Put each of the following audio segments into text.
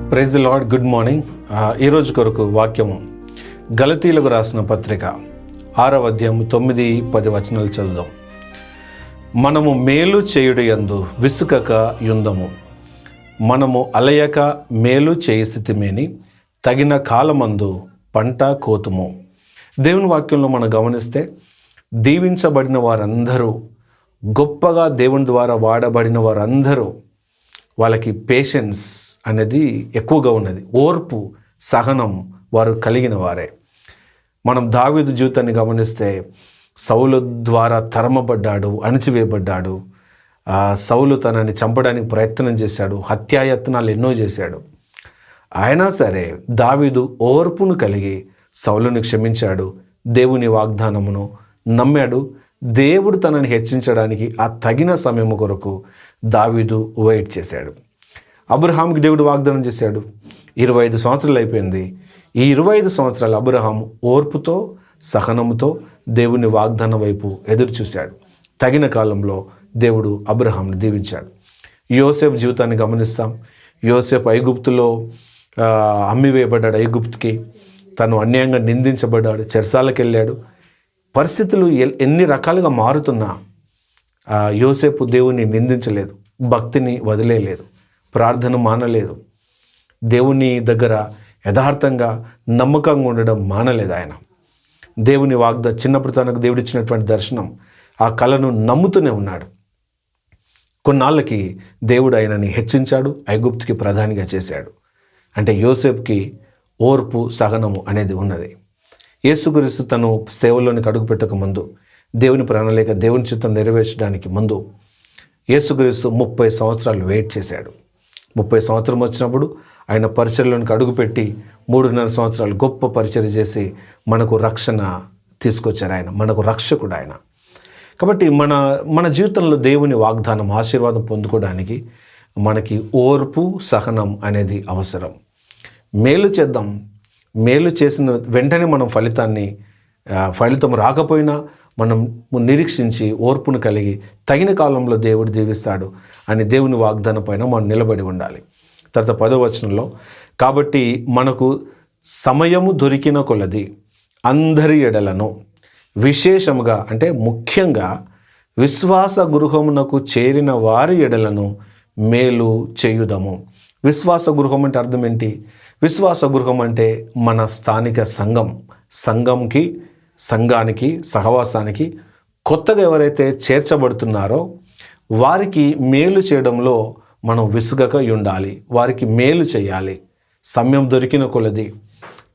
Praise the lord. Good morning. ఈరోజు కొరకు వాక్యము గలతీలకు రాసిన పత్రిక 6వ అధ్యాయం 9-10 వచనాలు చదువుదాం. మనము మేలు చేయుట యందు విసుకక యుందము, మనము అలయక మేలు చేసితిమేని తగిన కాలమందు పంట కోతుము. దేవుని వాక్యంలో మనం గమనిస్తే దీవించబడిన వారందరూ, గొప్పగా దేవుని ద్వారా వాడబడిన వారందరూ వాళ్ళకి పేషెన్స్ అనేది ఎక్కువగా ఉన్నది. ఓర్పు, సహనం వారు కలిగిన వారే. మనం దావీదు జీవితాన్ని గమనిస్తే సౌలు ద్వారా తరమబడ్డాడు, అణిచివేయబడ్డాడు. సౌలు తనని చంపడానికి ప్రయత్నం చేశాడు, హత్యాయత్నాలు ఎన్నో చేశాడు. అయినా సరే దావీదు ఓర్పును కలిగి సౌలుని క్షమించాడు, దేవుని వాగ్దానమును నమ్మాడు. దేవుడు తనని హెచ్చించడానికి ఆ తగిన సమయం కొరకు దావీదు వెయిట్ చేశాడు. అబ్రహాంకి దేవుడు వాగ్దానం చేశాడు. 25 సంవత్సరాలు అయిపోయింది. ఈ 25 సంవత్సరాలు అబ్రహాం ఓర్పుతో, సహనంతో దేవుని వాగ్దానం వైపు ఎదురు చూశాడు. తగిన కాలంలో దేవుడు అబ్రహాంని దీవించాడు. యోసేపు జీవితాన్ని గమనిస్తాం. యోసేపు ఐగుప్తులో అమ్మివేయబడ్డాడు. ఐగుప్తుకి తను అన్యాయంగా నిందించబడ్డాడు, చెరసాలకు వెళ్ళాడు. పరిస్థితులు ఎన్ని రకాలుగా మారుతున్నా యోసేపు దేవుని నిందించలేదు, భక్తిని వదిలేయలేదు, ప్రార్థన మానలేదు, దేవుని దగ్గర యథార్థంగా నమ్మకంగా ఉండడం మానలేదు. ఆయన దేవుని చిన్నప్పుడు తనకు దేవుడిచ్చినటువంటి దర్శనం, ఆ కళను నమ్ముతూనే ఉన్నాడు. కొన్నాళ్ళకి దేవుడు ఆయనని హెచ్చించాడు, ఐగుప్తుకి ప్రధానిగా చేశాడు. అంటే యోసేపుకి ఓర్పు, సహనము అనేది ఉన్నది. యేసుక్రీస్తు తను సేవలోనికి అడుగుపెట్టక ముందు, దేవుని ప్రణాళిక, దేవుని చిత్తం నెరవేర్చడానికి ముందు యేసుక్రీస్తు 30 సంవత్సరాలు వెయిట్ చేశాడు. 30 సంవత్సరం వచ్చినప్పుడు ఆయన పరిచర్యలోనికి అడుగుపెట్టి 3.5 సంవత్సరాలు గొప్ప పరిచర్య చేసి మనకు రక్షణ తీసుకొచ్చారు. ఆయన మనకు రక్షకుడు ఆయన. కాబట్టి మన జీవితంలో దేవుని వాగ్దానం, ఆశీర్వాదం పొందుకోవడానికి మనకి ఓర్పు, సహనం అనేది అవసరం. మేలు చేద్దాం. మేలు చేసిన వెంటనే మనం ఫలితం రాకపోయినా మనం నిరీక్షించి ఓర్పును కలిగి తగిన కాలంలో దేవుడు దీవిస్తాడు అని దేవుని వాగ్దానం పైన మనం నిలబడి ఉండాలి. తర్వాత 10వ వచనంలో, కాబట్టి మనకు సమయము దొరికిన కొలది అందరి ఎడలను విశేషముగా, అంటే ముఖ్యంగా విశ్వాస గృహమునకు చేరిన వారి ఎడలను మేలు చేయుదము. విశ్వాస గృహం అంటే అర్థం ఏంటి? విశ్వాస గృహం అంటే మన స్థానిక సంఘానికి, సహవాసానికి కొత్తగా ఎవరైతే చేర్చబడుతున్నారో వారికి మేలు చేయడంలో మనం విసుగక ఉండాలి. వారికి మేలు చేయాలి. సమయం దొరికిన కొలది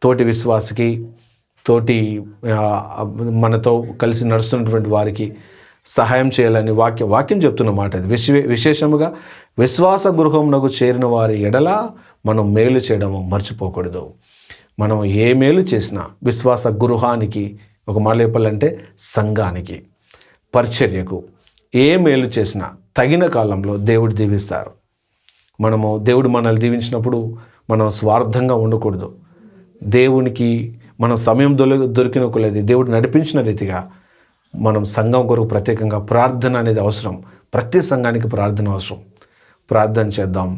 తోటి విశ్వాసకి, తోటి మనతో కలిసి నడుస్తున్నటువంటి వారికి సహాయం చేయాలని వాక్యం చెప్తున్న మాట ఇది. విశేషముగా విశ్వాస గృహమునకు చేరిన వారి ఎడల మనం మేలు చేయడము మర్చిపోకూడదు. మనం ఏ మేలు చేసినా విశ్వాస గృహానికి, ఒక మాట చెప్పాలంటే సంఘానికి, పరిచర్యకు ఏ మేలు చేసినా తగిన కాలంలో దేవుడు దీవిస్తారు. దేవుడు మనల్ని దీవించినప్పుడు మనం స్వార్థంగా ఉండకూడదు. దేవునికి మనం సమయం దొరికిన కొలది దేవుడు నడిపించిన రీతిగా మనం సంఘం కొరకు ప్రత్యేకంగా ప్రార్థన అనేది అవసరం. ప్రతి సంఘానికి ప్రార్థన అవసరం. ప్రార్థన చేద్దాం,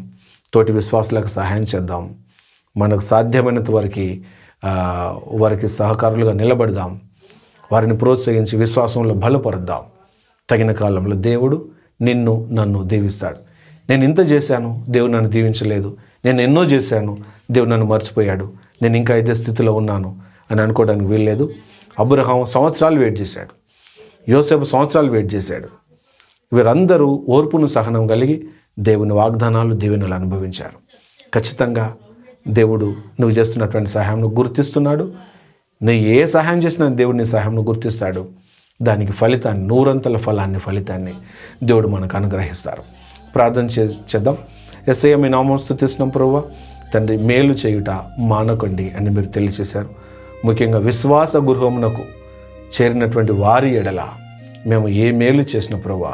తోటి విశ్వాసులకు సహాయం చేద్దాం, మనకు సాధ్యమైనంత వారికి సహకారులుగా నిలబడదాం, వారిని ప్రోత్సహించి విశ్వాసంలో బలపరుద్దాం. తగిన కాలంలో దేవుడు నన్ను దీవిస్తాడు. నేను ఇంత చేశాను, దేవుడు నన్ను దీవించలేదు, నేను ఎన్నో చేశాను, దేవుడు నన్ను మర్చిపోయాడు, నేను ఇంకా ఇదే స్థితిలో ఉన్నాను అని అనుకోవడానికి వీల్లేదు. అబ్రహాం సంవత్సరాలు వెయిట్ చేశాడు, యోసేపు సంవత్సరాలు వెయిట్ చేశాడు. వీరందరూ ఓర్పును, సహనం కలిగి దేవుని వాగ్దానాలు, దీవెనలు అనుభవించారు. ఖచ్చితంగా దేవుడు నువ్వు చేస్తున్నటువంటి సహాయంను గుర్తిస్తున్నాడు. నువ్వు ఏ సహాయం చేసినా దేవుడు నీ సహాయంను గుర్తిస్తాడు. దానికి ఫలితాన్ని, 100 ఫలితాన్ని దేవుడు మనకు అనుగ్రహిస్తారు. ప్రార్థన చేద్దాం. యేసయ్య, మీ నామమున స్తుతిస్తున్నాం ప్రభువా. తండ్రి, మేలు చేయుట మానకండి అని మీరు తెలియచేశారు. ముఖ్యంగా విశ్వాస గృహమునకు చేరినటువంటి వారి ఎడల మేము ఏ మేలు చేసిన ప్రభువా,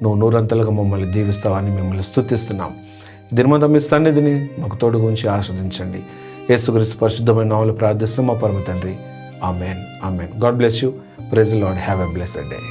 నువ్వు 100 మమ్మల్ని దీవిస్తావని మిమ్మల్ని స్తుతిస్తున్నాం. దినమంతా మీ సన్నిధిని మాకు తోడుగా ఉంచి ఆస్వాదించండి. యేసుక్రీస్తు పరిశుద్ధమైన నామములో ప్రార్థిస్తున్నాం మా పరమ తండ్రి. Amen. God bless you. Praise the lord. Have a blessed day.